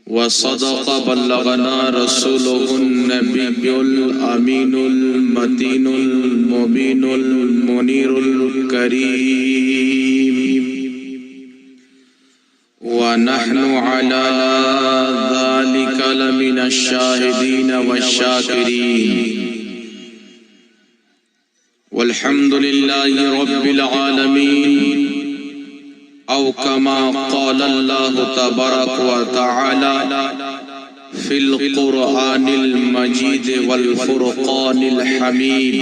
وصدق بلغنا رسوله النبي الأمين المتين المبين المنير الكريم ونحن على ذلك لمن الشاهدين والشاكرين والحمد لله رب العالمين أو كما قال الله تبارك وتعالى في القرآن المجيد والفرقان الحميد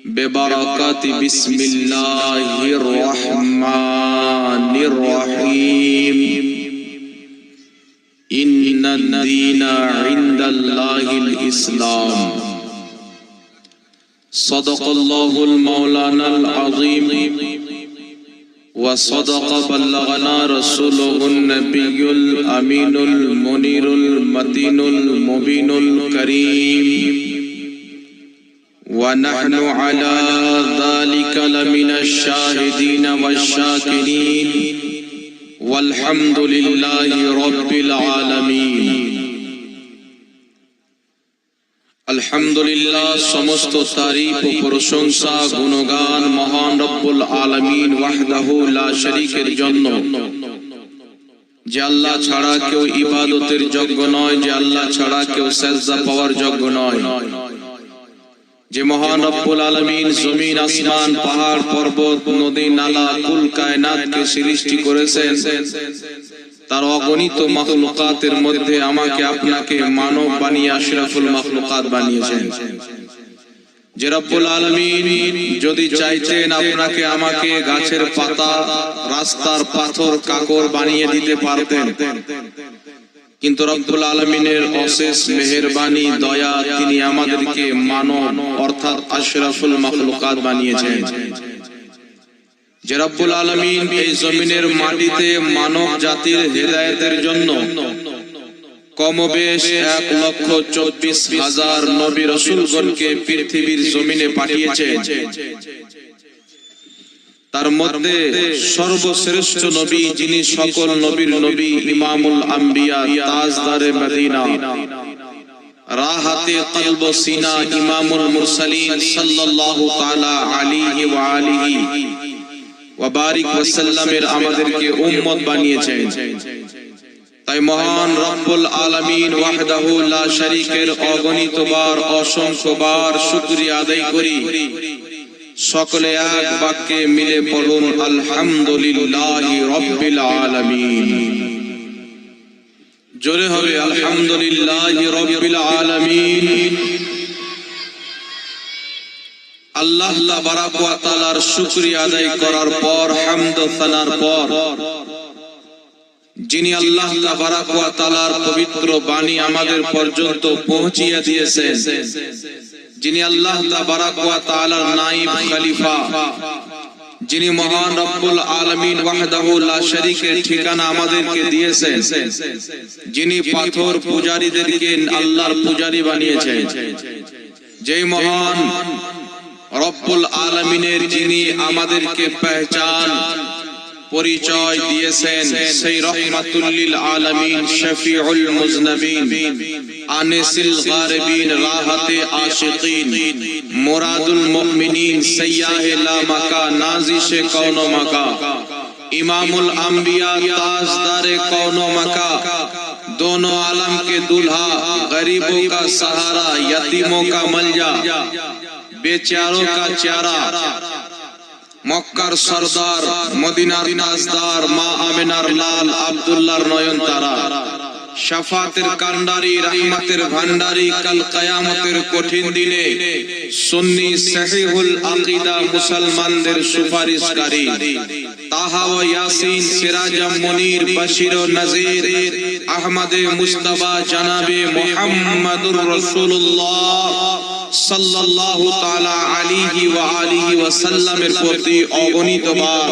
ببركات بسم الله الرحمن الرحيم إن الدين عند الله الإسلام صدق الله المولانا العظيم وصدق بلغنا رسوله النبي الأمين المنير المتين المبين الكريم ونحن على ذلك لمن الشاهدين والشاكرين والحمد لله رب العالمين আলহামদুলিল্লাহ। সমস্ত তারিফ ও প্রশংসা গুণগান মহান রব্বুল আলামিন ওয়াহদাহু লা শারীকের জন্য, যে আল্লাহ ছাড়া কেউ ইবাদতের যোগ্য নয়, যে আল্লাহ ছাড়া কেউ সিজদা পাওয়ার যোগ্য নয়, যে মহান রব্বুল আলামিন জমিন আসমান পাহাড় পর্বত নদী নালা কুল কায়নাতকে সৃষ্টি করেছেন, তার অগণিত মাখলুকাতের মধ্যে আমাকে আপনাকে মানব বানিয়ে আশরাফুল মাখলুকাত বানিয়েছেন। যে রব্বুল আলামিন যদি চাইতেন আপনাকে আমাকে গাছের পাতা রাস্তার পাথর কাকর বানিয়ে দিতে পারতেন, কিন্তু রব্বুল আলামিনের অশেষ মেহেরবানি দয়া, তিনি আমাদেরকে মানব অর্থাৎ আশরাফুল মাখলুকাত বানিয়েছেন। যে রব্বুল আলামিন এই জমিনের মাটিতে মানব জাতির হেদায়েতের জন্য কমবেশ 1,24,000 নবী রাসূলগণকে পৃথিবীর জমিনে পাঠিয়েছেন। তার মধ্যে সর্বশ্রেষ্ঠ নবী, যিনি সকল নবীর নবী, ইমামুল আম্বিয়া, তাজদারে মদিনা, রাহাতে কলব সিনা, ইমামুল মুরসালিন সাল্লাল্লাহু তাআলা আলাইহি ওয়া আলিহি ওয়া বারিক ওয়া সাল্লামের আমাদেরকে উম্মত বানিয়েছেন। তাই মহান রব্বুল আলামিন ওয়াহদাহু লা শারীকের অগণিতবার অসংখ্যবার শুকরিয়া আদায় করি। সকলে এক বাক্যে মিলে পড়ুন আলহামদুলিল্লাহি রাব্বিল আলামিন। জোরে হবে আলহামদুলিল্লাহি রাব্বিল আলামিন। আল্লাহ তাবারাক ওয়া তাআলার শুকরিয়া আদায় করার পর, হামদ ও সানার পর, যিনি আল্লাহ তাবারাক ওয়া তাআলার পবিত্র বাণী আমাদের পর্যন্ত পৌঁছিয়ে দিয়েছেন, যিনি আল্লাহ তাবারাক ওয়া তাআলার নায়েব খলিফা, যিনি মহান রব্বুল আলামিন ওয়াহদাহু লা শারীকের ঠিকানা আমাদেরকে দিয়েছেন, যিনি পাথর পূজারীদেরকে আল্লাহর পূজারী বানিয়েছেন, যেই মহান রব্বুল আলামিনের যিনি আমাদেরকে পেহচান পরিচয় দিয়েছেন, সেই রহমাতুল লিল আলামিন, শফিউল মুজনবিন, আনিসুল গারিবিন, রাহাতে আশিকিন, মুরাদুল মুমিনিন, সাইয়্যাহে লা মাকা, নাজিশে কওন মাকা, ইমামুল আম্বিয়া, ताजदारे कौनो मका, दोनों आलम के दूल्हा, गरीबों का सहारा, यतीमों का मलजा, बेचारों का चारा, মক্কার সরদার, মদিনার তাজদার, মা আমিনার লাল, আব্দুল্লাহর নয়নতারা, শাফাতের কান্ডারি, রহমতের ভান্ডারি, কাল কিয়ামতের কঠিন দিনে সুন্নি সহিহুল আকীদা মুসলমানদের সুপারিশকারী, তাহা ও ইয়াসিন, সিরাজাম মুনির, বশির ও নজির, আহমদে মুস্তাফা, জনাবে মুহাম্মাদুর রাসূলুল্লাহ সাল্লাল্লাহু তাআলা আলাইহি ওয়া আলিহি ওয়া সাল্লামের প্রতি অগণিতবার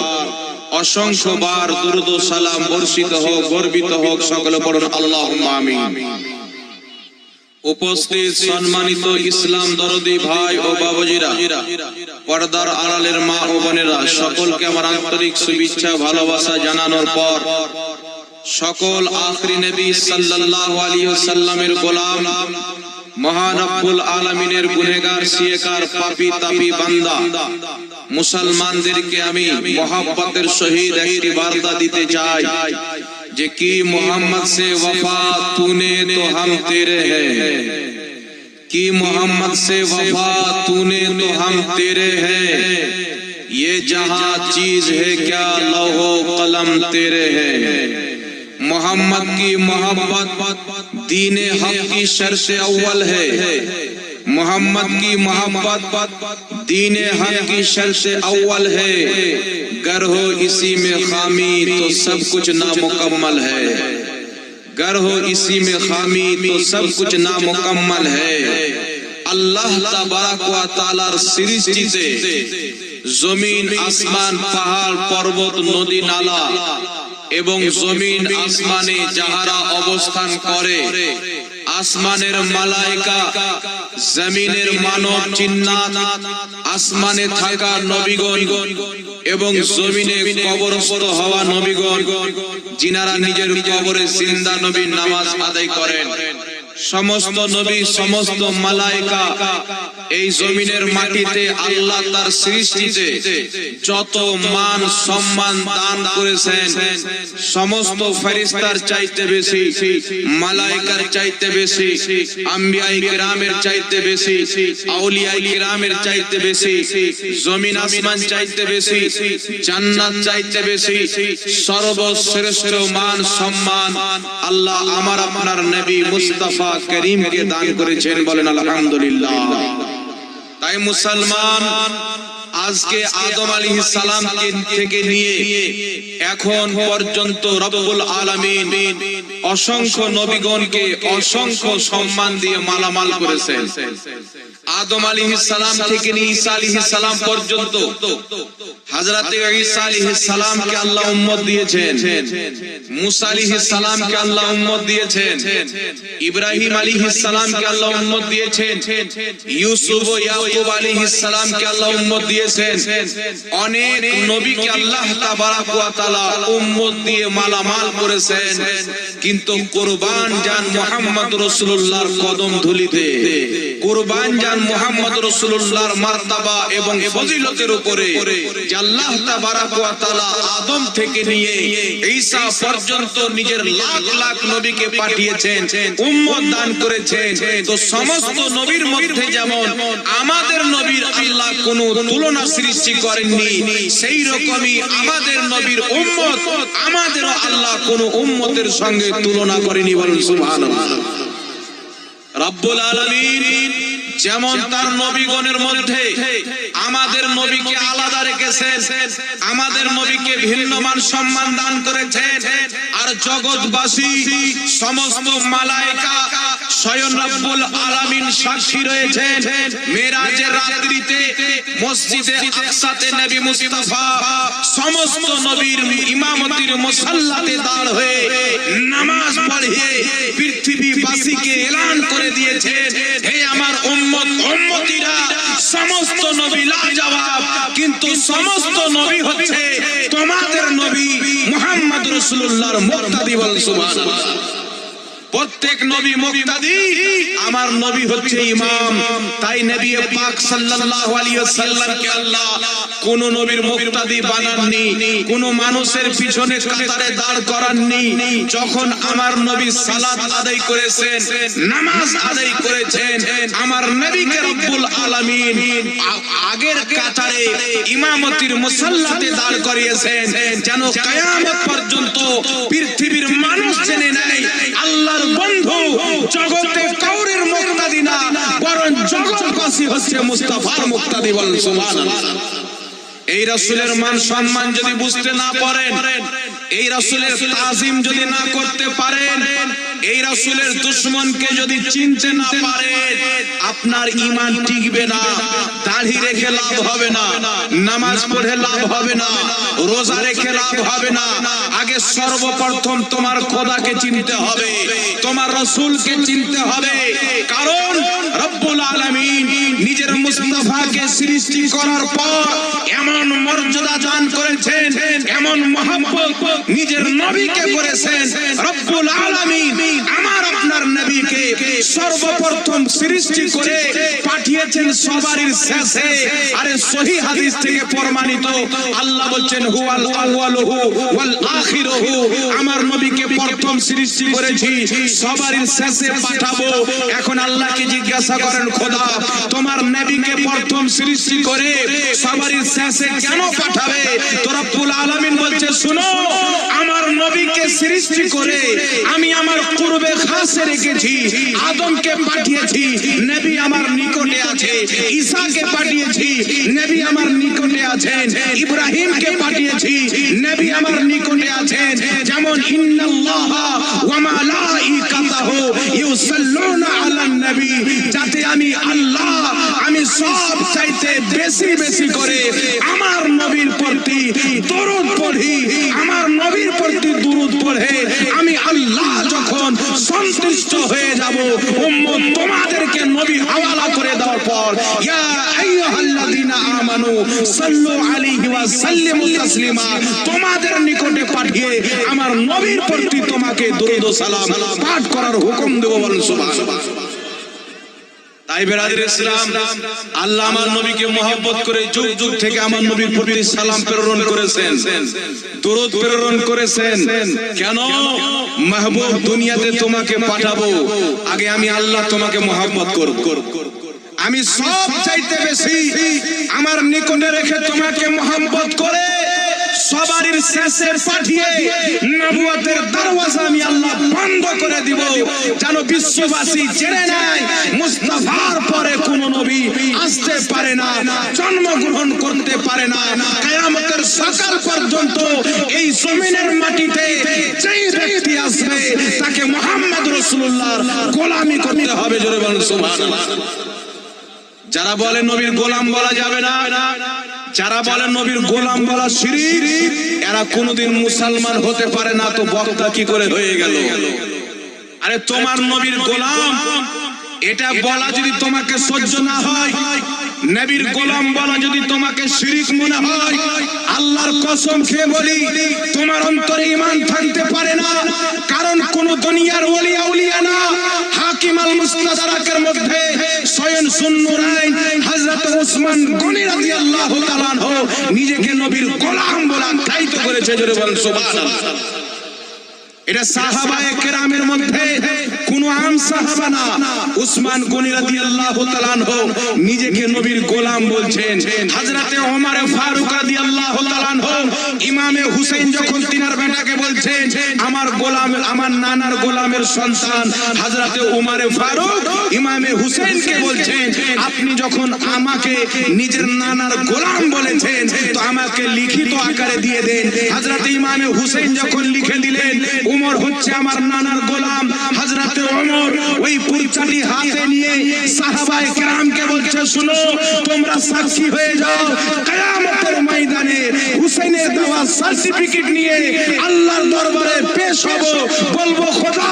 অসংখ্যবার দুরূদ ও সালাম বর্ষিত হোক, গর্বিত হোক। সকলে পড়ুন আল্লাহুম্মা আমিন। উপস্থিত সম্মানিত ইসলাম দরদি ভাই ও বাবুজিরা, পর্দার আড়ালের মা ও বোনেরা, সকলকে আমার আন্তরিক শুভেচ্ছা ভালোবাসা জানানোর পর সকল আখরি নবী সাল্লাল্লাহু আলাইহি ওয়াসাল্লামের গোলাম, মহান রব্বুল আলামিনের গুনেহগার সিয়েকার পাপী তাপী বান্দা মুসলমানদেরকে আমি মোহাব্বতের সহিত একটি বার্তা দিতে চাই যে কি মোহাম্মদ से वफा तूने तो हम तेरे हैं, कि मोहम्मद से वफा तूने तो हम तेरे हैं, ये जहां चीज है क्या लौहो कलम तेरे हैं। मोहम्मद की मोहब्बत दीने हक की शर्त अव्वल है, मोहम्मद की मोहब्बत दीने हक की शर्त अव्वल है, गर हो इसी में खामी तो सब कुछ नामुकम्मल है, गर हो इसी में खामी तो सब कुछ नामुकम्मल है। अल्लाह तबारक व ताआलार सृष्टिते जमीन आसमान पहाड़ पर्वत नदी नाला এবং জমিন আসমানে যাহারা অবস্থান করে, আসমানের মালায়েকা, জমিনের মানব জিন্নাত, আসমানে থাকা নবীগণ এবং জমিনে কবরস্থ হওয়া নবীগণ যিনারা নিজের কবরে জিন্দা নবীর নামাজ আদায় করেন, সমস্ত নবী সমস্ত মালায়েকা এই জমিনের মাটিতে আল্লাহ তার সৃষ্টিতে যত মান সম্মান দান করেছেন, সমস্ত ফেরেশতার চাইতে বেশি, মালায়েকার চাইতে বেশি, আম্বিয়ায়ে কিরামের চাইতে বেশি, আউলিয়ায়ে কিরামের চাইতে বেশি, জমিন আসমান চাইতে বেশি, জান্নাত চাইতে বেশি, সর্বশ্রেষ্ঠ মান সম্মান আল্লাহ আমার আপনার নবী মুস্তাফা করিমকে দান করেছেন, বলেন আলহামদুলিল্লাহ। তাই মুসলমান আজকে আদম আলাইহিস সালাম থেকে নিয়ে এখন পর্যন্ত রব্বুল আলামিন অসংখ্য নবীগণকে অসংখ্য সম্মান দিয়ে মালামাল করেছেন। আদম আলাইহিস সালাম থেকে নিয়ে ঈসা আলাইহিস সালাম পর্যন্ত হযরত ঈসা আলাইহিস সালামকে আল্লাহ উম্মত দিয়েছেন, মুসা আলাইহিস সালামকে আল্লাহ উম্মত দিয়েছেন, ইব্রাহিম আলাইহিস সালামকে আল্লাহ উম্মত দিয়েছেন, ইউসুফ ও ইয়াকুব আলাইহিস সালামকে আল্লাহ উম্মত দিয়েছেন। অনেক নবীকে আল্লাহ তাবারক ওয়া তাআলা উম্মত দিয়ে মালামাল করেছেন, কিন্তু কুরবান জান মুহাম্মদ রাসূলুল্লাহর কদম ধুলিতে, কুরবান জান মুহাম্মদ রাসূলুল্লাহর মার্তবা এবং ফজিলতের উপরে যে আল্লাহ তাবারক ওয়া তাআলা আদম থেকে নিয়ে ঈসা পর্যন্ত নিজের লাখ লাখ নবীকে পাঠিয়েছেন, উম্মত দান করেছেন। তো সমস্ত নবীর মধ্যে যেমন আমাদের নবীর আল্লাহ কোনো তুলনা সৃষ্টি করেননি, সেই রকমই আমাদের নবীর উম্মত আমাদের আল্লাহ কোনো উম্মতের সঙ্গে তুলনা করেনি, বলেন সুবহানাল্লাহ। রব্বুল আলামিন যেমন তার নবীগণের মধ্যে আমাদের নবীকে আলাদা রেখেছেন, আমাদের নবীকে ভিন্ন মান সম্মান দান করেছেন, আর জগৎবাসী সমস্ত মালায়েকা স্বয়ং রব্বুল আলামিন সাক্ষী রয়েছেন। মেরাজের রাত্রিতে মসজিদে আকসাতে নবী মুস্তাফা সমস্ত নবীর ইমামতির মুসাল্লাতে দাঁড় হয়ে নামাজ পড়িয়ে পৃথিবীবাসীকে এলান করে দিয়েছেন, হে আমার উম্মত উম্মতিরা, সমস্ত নবী লাজবাব, কিন্তু সমস্ত নবী হচ্ছে তোমাদের নবী মুহাম্মদ রাসূলুল্লাহর মুক্তাদি, বল সুবহানাল্লাহ। প্রত্যেক নবী মুক্তাদি, আমার নবী হচ্ছে ইমাম। তাই নবী পাক সাল্লাল্লাহু আলাইহি ওয়াসাল্লামকে আল্লাহ কোন নবীর মুক্তাদি বানাননি, কোন মানুষের পিছনে কাতারে দাঁড় করাননি। যখন আমার নবী সালাত আদায় করেছেন, নামাজ আদায় করেছেন, আমার নবীকে রব্বুল আলামিন আগের কাতারে ইমামতির মুসাল্লাতে দাঁড় করিয়েছেন, যেন কিয়ামত পর্যন্ত পৃথিবীর মানুষ জেনে নেয় আল্লাহর বন্ধু জগতে কাউরের মুক্তাদি না, বরং জগৎবাসী হচ্ছে মুস্তাফার মুক্তাদি, বলেন সুবহানাল্লাহ। এই রাসূলের মান সম্মান যদি বুঝতে না পারেন, এই রাসূলের তাজিম যদি না করতে পারেন, এই রাসূলের দুশমনকে যদি চিনতে না পারেন, আপনার ঈমান টিকবে না। দাড়ি রেখে লাভ হবে না, নামাজ পড়ে লাভ হবে না, রোজা রেখে লাভ হবে না। আগে সর্বপ্রথম তোমার খোদাকে চিনতে হবে, তোমার রাসূলকে চিনতে হবে। কারণ রব্বুল আলামিন নিজের মুস্তাফাকে সৃষ্টি করার পর এমন মর্যাদা দান করেছেন, এমন মহব্বত নিজের নবীকে করেছেন। রব্বুল আলামিন আমার আপনার নবীকে সর্বপ্রথম সৃষ্টি করে পাঠিয়েছেন সবারই শেষে। আরে সহিহ হাদিস থেকে প্রমাণিত, আল্লাহ বলছেন হুয়াল আউয়ালুহু ওয়াল আখিরুহু, আমার নবীকে প্রথম সৃষ্টি করেছি, সবারই শেষে পাঠাবো। এখন আল্লাহকে জিজ্ঞাসা করেন, খোদা তোমার নবীকে প্রথম সৃষ্টি করে সবারই শেষে কেন পাঠাবে? তো রব্বুল আলামিন বলছে, শুনো, আমার নবীকে সৃষ্টি করে আমি আমার কুরবে খাসে রেখেছি। আদমকে পাঠিয়েছি, নবী আমার নিকটে আছে। ঈসাকে পাঠিয়েছি, নবী আমার নিকটে আছেন। ইব্রাহিমকে পাঠিয়েছি, নবী আমার নিকটে আছেন। যেমন ইন্নাল্লাহা ওয়া মালাইকাতাহু ইউসাল্লুনা আলান নবী, যাতে আমি আল্লাহ আমি সব চাইতে বেশি বেশি করে আমার নবীর প্রতি দরুদ পড়ি। আমার নবীর প্রতি দরুদ পড়ে আমি আল্লাহ যখন সন্তুষ্ট হয়ে যাব, উম্মত তোমাদেরকে নবী হাওয়ালা করে দেওয়ার পর ইয়া আইয়ুহাল্লাযীনা আমানু সাল্লু আলাইহি ওয়া সাল্লিমু তাসলিমা, তোমাদের নিকটে পাঠিয়ে আমার নবীর প্রতি তোমাকে দরুদ ও সালাম পাঠ করার হুকুম দেব। বলেন সুবহানাল্লাহ। তাই বেরাদর ইসলাম, আল্লাহ আমার নবীকে মহব্বত করে যুগ যুগ থেকে আমার নবীর প্রতি সালাম প্রেরণ করেছেন, দরুদ প্রেরণ করেছেন। কেন? মাহবুব দুনিয়াতে তোমাকে পাঠাবো, আগে আমি আল্লাহ তোমাকে মহব্বত করব, আমি সব চাইতে বেশি আমার নিকটে রেখে তোমাকে মহব্বত করে সবারই শেষে পাঠিয়ে নবুয়তের দরওয়াজা আমি আল্লাহ বন্ধ করে দিব, যেন বিশ্ববাসী জেনে নেয় মুস্তাফার পরে কোন নবী আসতে পারে না, জন্মগ্রহণ করতে পারে না। কিয়ামতের সকাল পর্যন্ত এই জমিনের মাটিতে যেই ব্যক্তি আসবে তাকে মুহাম্মদ রাসূলুল্লাহর গোলামি করতে হবে। জোরে বলেন সুবহানাল্লাহ। যারা বলে নবীর গোলাম বলা যাবে না, যারা বলে নবীর গোলাম বলা শিরক, এরা কোনোদিন মুসলমান হতে পারে না। তো বক্তা কি করে হয়ে গেল? আরে তোমার নবীর গোলাম এটা বলা যদি তোমাকে সহ্য না হয়, নবীর গোলাম বলা যদি তোমাকে শিরক মনে হয়, আল্লাহর কসম খেয়ে বলি তোমার অন্তরে ঈমান থাকতে পারে না। কারণ কোন দুনিয়ার ওলি আউলিয়া না, হাকিম আল মুস্তাদরাকের মধ্যে স্বয়ং সুন্নুরাইন হযরত ওসমান গনি রাদিয়াল্লাহু তাআলা আনহু নিজেকে নবীর গোলাম বলে আখ্যায়িত করেছে। জোরে বলেন সুবহানাল্লাহ। এটা সাহাবায়ে কেরামের মধ্যে কোন আম সাহাবা না, ওসমান গনি রাদিয়াল্লাহু তাআলা আনহু নিজেকে নবীর গোলাম বলছেন। হযরতে ওমর ফারুক রাদিয়াল্লাহু তাআলা আনহু ইমামে হুসাইন যখন তিনার বেটাকে বলছেন আমার গোলাম, আমার নানার গোলামের সন্তান হযরতে ওমর ফারুক ইমামে হুসাইনকে বলছেন, আপনি যখন আমাকে নিজের নানার গোলাম বলেছেন তো আমাকে লিখিত আকারে দিয়ে দেন। হযরতে ইমামে হুসাইন যখন লিখে দিলেন উমর হচ্ছে আমার নানার গোলাম, হযরতে ওমর ওই পুরচাটি হাতে নিয়ে সাহাবায়ে কেরামকে বলছে, শুনো তোমরা সাক্ষী হয়ে যাও, কিয়ামতের ময়দানে হুসাইনের দেওয়া সার্টিফিকেট নিয়ে আল্লাহর দরবারে পেশ হব, বলবো খোদা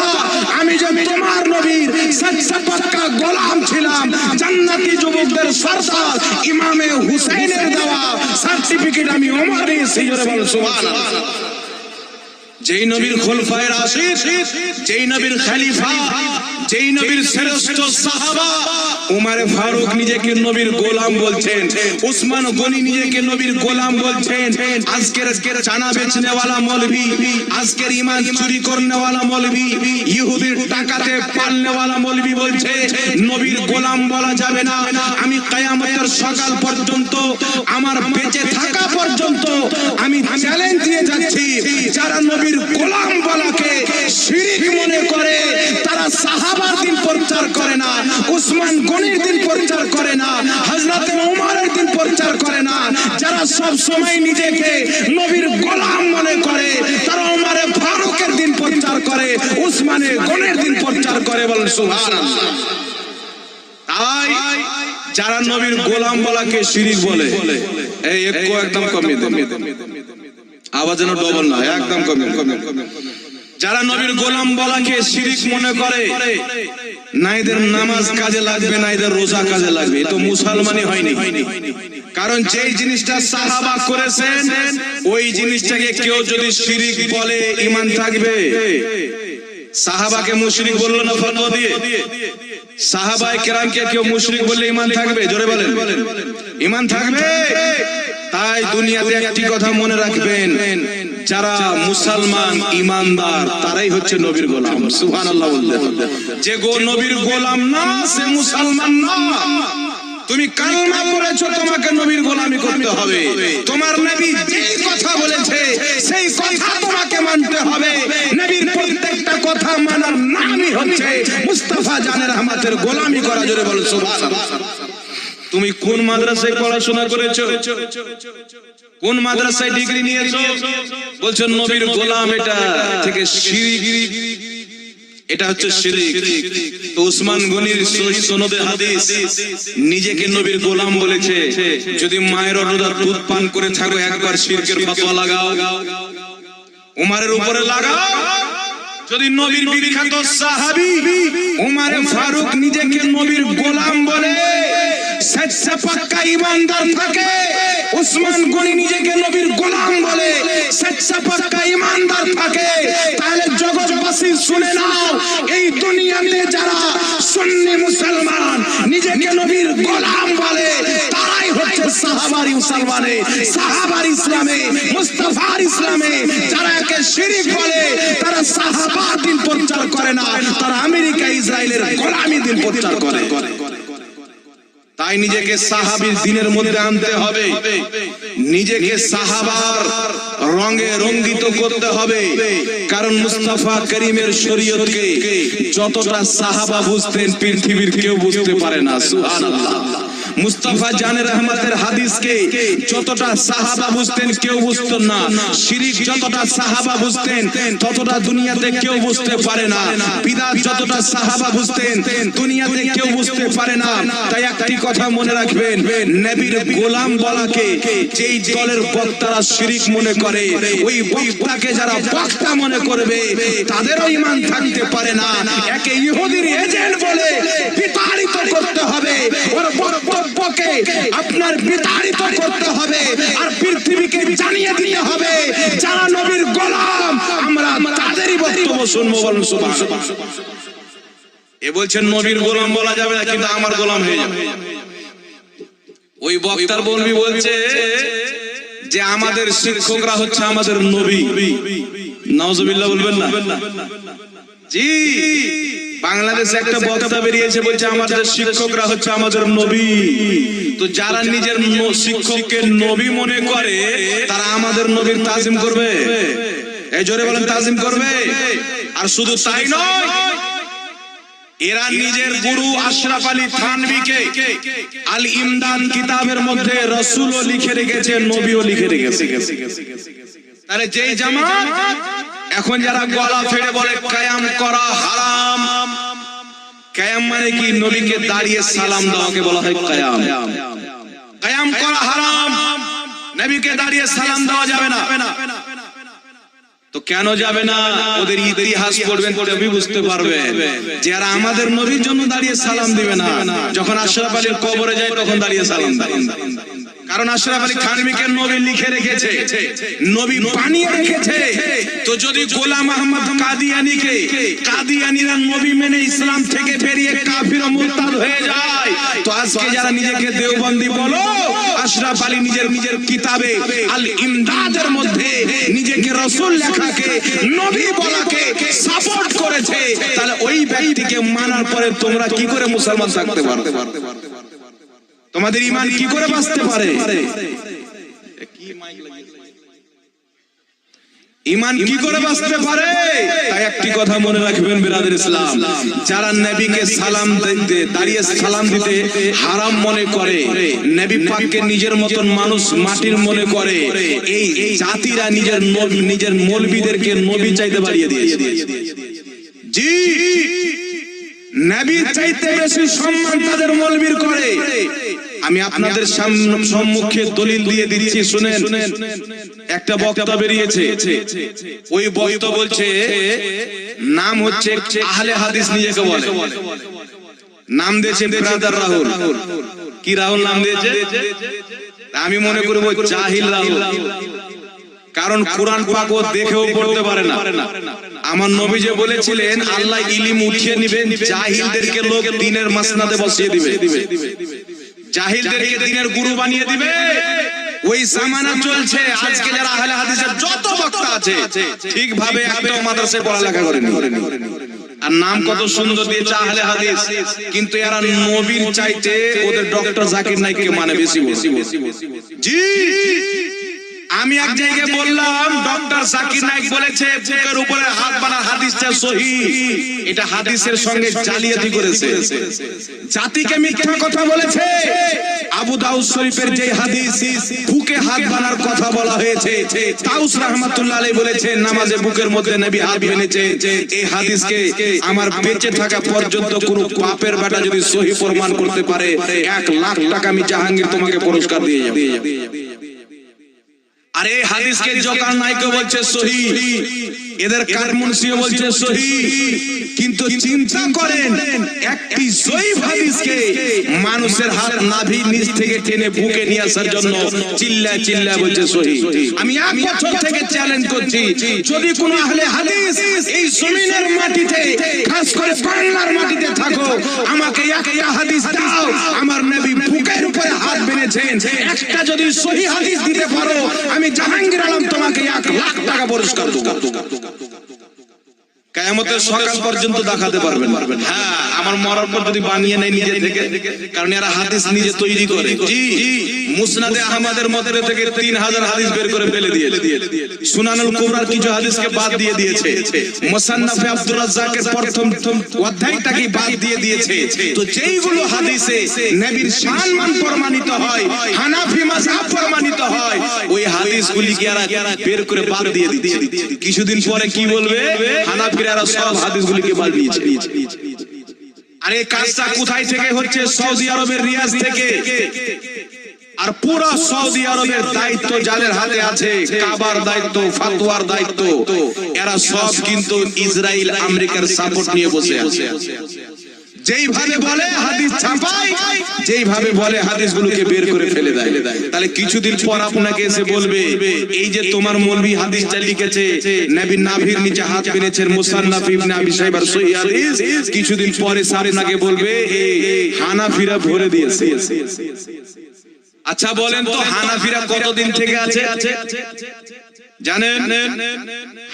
আমি যে তোমার নবীর সচ্চা পাক্কা গোলাম ছিলাম, জান্নাতি যুবকদের সরদার ইমামে হুসাইনের দেওয়া সার্টিফিকেট আমি ওমর দিয়েছি। জোরে বল সুবহানাল্লাহ। যেই নবীর খোলাফায়ে রাশিদ, যেই নবীর খলিফা, যেই নবীর শ্রেষ্ঠ সাহাবা উমর ফারুক নিজেকে নবীর গোলাম বলছেন, ওসমান গনি নিজেকে নবীর গোলাম বলছেন। আজকের চানা বেচনে ওয়ালা মৌলভী, আজকের ঈমান চুরি করনে ওয়ালা মৌলভী, ইহুদির টাকাতে পালনে ওয়ালা মৌলভী বলছে নবীর গোলাম বলা যাবে না। আমি কিয়ামতের সকাল পর্যন্ত, আমার বেঁচে থাকা পর্যন্ত আমি চ্যালেঞ্জ দিয়ে যাচ্ছি, যারা নবীর গোলাম বলাকে শিরক মনে করে তারা সাহাবার দিন প্রচার করে না, ওসমান গনির দিন প্রচার করে না, হযরতে ওমরের দিন প্রচার করে না। যারা সব সময় নিজেকে নবীর গোলাম মনে করে তারা ওমরে ফারুকের দিন প্রচার করে, ওসমানে গনির দিন প্রচার করে। বলেন সুবহানাল্লাহ। তাই যারা নবীর গোলাম বলাকে শিরক বলে, এই একদম কমিয়ে দেন, আওয়াজ যেন ডবল না, একদম কমিয়ে। যারা নবীর গোলাম বলাকে শিরক মনে করে না এদের নামাজ কাজে লাগবে, না এদের রোজা কাজে লাগবে, এ তো মুসলমানই হয়নি। কারণ যেই জিনিসটা সাহাবা করেছেন ওই জিনিসটাকে কেউ যদি শিরিক বলে ঈমান থাকবে? সাহাবাকে মুশরিক বললো না ফতোয়া দিয়ে? সাহাবায়ে কেরামকে কেউ মুশরিক বললে ঈমান থাকবে? জোরে বলেন, ঈমান থাকবে? তাই দুনিয়াতে একটি কথা মনে রাখবেন, যারা মুসলমান ঈমানদার তারাই হচ্ছে নবীর গোলাম। সুবহানাল্লাহ বললেন। যে নবীর গোলাম না সে মুসলমান না। তুমি কালেমা পড়েছো, তোমাকে নবীর গোলামি করতে হবে। তোমার নবী যেই কথা বলেছে সেই কথা তোমাকে মানতে হবে। নবীর প্রত্যেকটা কথা মানার নামই হচ্ছে মুস্তাফা জানে রহমতের গোলামি করা। জোরে বলো সুবহানাল্লাহ। তুমি কোন মাদ্রাসায় পড়াশোনা করেছো, কোন মাদ্রাসায় ডিগ্রি নিয়েছো, বলছো নবীর গোলাম, এটা থেকে শিরক, এটা হচ্ছে শিরক। তো উসমান গনির সহিহ সনদে হাদিস, নিজেকে নবীর গোলাম বলেছে। যদি মায়ের অরুদার দুধ পান করে থাকো একবার শিরকের ফতোয়া লাগাও, উমারের উপরে লাগাও। যদি নবীর বিখ্যাত সাহাবী উমর ফারুক নিজেকে নবীর গোলাম বলে সচ্চা পাক্কা ঈমানদার থাকে, উসমান গনি নিজেকে নবীর গোলাম বলে সচ্চা পাক্কা ঈমানদার থাকে, তাহলে জগৎবাসী শুনে নাও, এই দুনিয়াতে যারা সুন্নি মুসলমান নিজেকে নবীর গোলাম বলে তারাই হচ্ছে সাহাবার মুসলমানে, সাহাবার ইসলামে, মুস্তাফার ইসলামে। যারা একে শিরক বলে তারা সাহাবা দিন প্রচার করে না, তারা আমেরিকা ইসরায়েলের গোলামি দিন প্রচার করে। তাই নিজেকে সাহাবীর দিনের মধ্যে আনতে হবে, নিজেকে সাহাবার রঙে রঙ্গিত করতে হবে। কারণ মুস্তাফা করিমের শরীয়তকে যতটা সাহাবা বুঝতেন পৃথিবীর কেউ বুঝতে পারে না। সুবহানাল্লাহ। মুস্তাফা জানে রহমতের হাদিসকে যতটা সাহাবা বুঝতেন কেউ বুঝতো না। শিরক যতটা সাহাবা বুঝতেন ততটা দুনিয়াতে কেউ বুঝতে পারে না। বিদআত যতটা সাহাবা বুঝতেন দুনিয়াতে কেউ বুঝতে পারে না। তাই একটি কথা মনে রাখবেন, নবীর গোলাম বলাকে যেই দলের বক্তারা শিরক মনে করে, ওই বক্তাকে যারা বক্তা মনে করবে তাদেরও ঈমান থাকতে পারে না। একে ইহুদির এজেন্ট বলে বিতাড়িত করতে হবে, ওর বক্তব্যকে আপনার বিতাড়িত করতে হবে, আর পৃথিবীকে জানিয়ে দিতে হবে যারা নবীর গোলাম আমরা তাদেরই বক্তব্য শুনবো। বলুন সুবহানাল্লাহ। এ বলছেন নবীর গোলাম বলা যাবে না, কিন্তু আমার গোলাম হয়ে যাবে। ওই বক্তার বলবি বলছে যে আমাদের শিক্ষকরা হচ্ছে আমাদের নবী। নাউজুবিল্লাহ বলবেন না? জি, বাংলাদেশে একটা বক্তা বেরিয়েছে বলছে আমাদের শিক্ষকরা হচ্ছে আমাদের নবী। তো যারা নিজের শিক্ষককে নবী মনে করে তারা আমাদের নবীর তাজিম করবে? এই জোরে বলেন, তাজিম করবে? আর শুধু তাই নয়, এরা নিজের গুরু আশরাফ আলী থানভীকে আল ইমদান কিতাবের মধ্যে রাসূলও লিখে রেখেছে, নবীও লিখে রেখেছে। তাহলে যেই জামাত এখন যারা গলা ফেড়ে বলে কায়াম করা হারাম, কায়াম মানে কি? নবীকে দাঁড়িয়ে সালাম দেওয়াকে বলা হয় কায়াম। কায়াম করা হারাম, নবীকে দাঁড়িয়ে সালাম দেওয়া যাবে না। তো কেন যাবে না? ওদের ইতিহাস পড়বেন তবে বুঝতে পারবেন যে এরা আমাদের নবীর জন্য দাঁড়িয়ে সালাম দিবে না। যখন আশরাফ আলীর কবরে যায় তখন দাঁড়িয়ে সালাম দেয়। কারণ আশরাফ আলী থানভীকে নবী লিখে রেখেছে, নবী বানিয়ে রেখেছে। তো যদি গোলাম আহমদ কাদিয়ানীকে কাদিয়ানীরা নবী মেনে ইসলাম থেকে বেরিয়ে কাফির ও মুরতাদ হয়ে যায়, তো আজকে যারা নিজেকে দেওবন্দি বলো, আশরাফ আলী নিজের কিতাবে আল ইমদাদের মধ্যে নিজেকে রাসূল লেখাকে নবী বলাকে সাপোর্ট করেছে, তাহলে ওই ব্যক্তিকে মানার পরে তোমরা কি করে মুসলমান থাকতে পারো? তোমাদের ঈমান কি করে বাঁচতে পারে? ঈমান কি করে বাঁচতে পারে? তাই একটি কথা মনে রাখবেন বিরাদর ইসলাম, যারা নবীকে সালাম দিতে দাঁড়িয়ে সালাম দিতে হারাম মনে করে, নবী পাককে নিজের মতন মানুষ মাটির মনে করে, এই জাতিরা নিজের মৌলবীদেরকে নবী চাইতে বাড়িয়ে দিয়েছে। জি, নবীর চাইতে বেশি সম্মান তাদের মৌলবীর করে। আমি আপনাদের সম্মুখে দলিল দিয়ে দিচ্ছি, শুনেন। একটা বক্তা বেরিয়েছে, ওই বক্তা বলছে নাম হচ্ছে আহলে হাদিস, নিজেকে বলে, নাম দিয়েছে ব্রাদার রাহুল। কি রাহুল নাম দিয়েছে? আমি মনে করব জাহিল রাহুল, কারণ কোরআন পাক ও দেখেও পড়তে পারে না। আমার নবী যে বলেছিলেন আল্লাহ ইলম উঠিয়ে নেবেন, জাহিলদেরকে লোক দ্বীনের মাসনাদে বসিয়ে দিবে, জাহিলদেরকে দ্বীনের গুরু বানিয়ে দিবে। ওই জামানা চলছে। আজকে যারা আহলে হাদিসের যত বক্তা আছে ঠিকভাবে একটাও মাদ্রাসায় পড়ালেখা করেনি, আর নাম কত সুন্দর দিয়েছে আহলে হাদিস, কিন্তু এরা নবীর চাইতে ওদের ডক্টর জাকির নাইককে মানে বেশি। জি, আমি এক জায়গায় বললাম ডক্টর জাকির নাইক বলেছে বুকের উপরে হাত বাঁধা হাদিসটা সহিহ, এটা হাদিসের সঙ্গে জালিয়াতি করেছে, জাতিকে মিথ্যা কথা বলেছে। আবু দাউদ শরীফের যে হাদিস বুকে হাত বাঁধার কথা বলা হয়েছে, তাউস রাহমাতুল্লাহ আলাইহি বলেছেন নামাজে বুকের মধ্যে নবী হাত বেঁধেছে, এই হাদিসকে আমার বেঁচে থাকা পর্যন্ত কোনো বাপের বেটা যদি সহিহ প্রমাণ করতে পারে 1 লাখ টাকা আমি জাহাঙ্গীর তোমাকে পুরস্কার দিয়ে যাব। আরে হাদিসকে জোকার নাইকো বলছে সহিহ, এদের কারমুনসিও বলছে সহিহ, কিন্তু চিন্তা করেন একটি সহিহ হাদিসকে মানুষের হাত নাভির নিচ থেকে টেনে বুকে নিয়ে আসার জন্য চিল্লায় চিল্লায় বলছে সহিহ। আমি এক বছর থেকে চ্যালেঞ্জ করছি, যদি কোনো আহলে হাদিস এই জমিনের মাটিতে, খাস করে বাংলার মাটিতে থাকো, আমাকে একটা হাদিস দাও আমার নবী বুকের উপরে হাত বেঁধেছেন, একটা যদি সহিহ হাদিস দিতে পারো আমি জাহাঙ্গীর আলম তোমাকে 1 লাখ টাকা পুরস্কার দেব। কিয়ামতের সকাল পর্যন্ত দেখাতে পারবেন। হ্যাঁ, আমার মরার পর যদি বানিয়ে নেয় নিজে থেকে, কারণ এরা হাদিস নিজে তৈরি করে। জি, মুসনাদে আহমদের মধ্যে থেকে 3000 হাদিস বের করে ফেলে দিয়ে, সুনানুল কুবরার কিছু হাদিসকে বাদ দিয়ে দিয়েছে, মুসান্নাফে আব্দুর রাজ্জাকের প্রথম অধ্যায়টাকে বাদ দিয়ে দিয়েছে। তো যেইগুলো হাদিসে নবীর সম্মান প্রমাণিত হয়, হানাফি মাযহাব প্রমাণিত হয়, ওই হাদিসগুলিকে এরা বের করে বাদ দিয়ে দিচ্ছে। কিছুদিন পরে কি বলবে? হানাফিরা সব হাদিসগুলিকে বাদ দিয়েছে। আর এই কাজটা কোথায় থেকে হচ্ছে? সৌদি আরবের রিয়াজ থেকে। আর পুরো সৌদি আরবের দায়িত্ব যাদের হাতে আছে, কাবার দায়িত্ব, ফতোয়ার দায়িত্ব, এরা সব কিন্তু ইসরায়েল আমেরিকার সাপোর্ট নিয়ে বসে আছে। যেইভাবে বলে হাদিস ছাপায়, যেইভাবে বলে হাদিসগুলোকে বের করে ফেলে দেয়। তাহলে কিছুদিন পর আপনাকে এসে বলবে এই যে তোমার মৌলভী হাদিসটা লিখেছে নবীর নাভির নিচে হাত বেঁধেছেন, মুসান্নাফ ইবনে আবি শাইবার সহিহ হাদিস, কিছুদিন পরে আপনাকে বলবে এই হানাফিরা ভরে দিয়েছে। আচ্ছা বলেন তো হানাফিরা কতদিন থেকে আছে জানেন?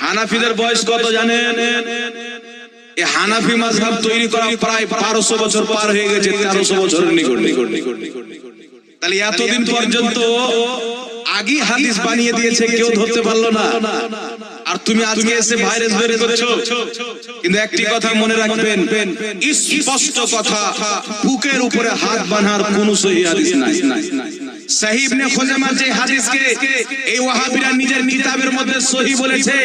হানাফিদের বয়স কত জানেন? এই হানাফি মাযহাব তৈরি করা প্রায় 1200 বছর পার হয়ে গেছে, 1300 বছরের নিকট। তাহলে এতদিন পর্যন্ত আগে হাদিস বানিয়ে দিয়েছে, কেউ ধরতে পারলো না। আর তুমি আজকে এসে ভাইরাস বের করেছো। কিন্তু একটি কথা মনে রাখবেন, স্পষ্ট কথা, বুকের উপরে হাত বাঁধার কোনো সহিহ হাদিস নাই। সহিহ ইবনে খুজাইমা যে হাদিসকে এই ওয়াহাবিরা নিজের কিতাবের মধ্যে সহিহ বলেছে,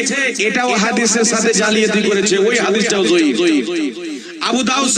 এটাও হাদিসের সাথে জালিয়াতি করেছে, ওই হাদিসটাও সহিহ। আবু দাউদ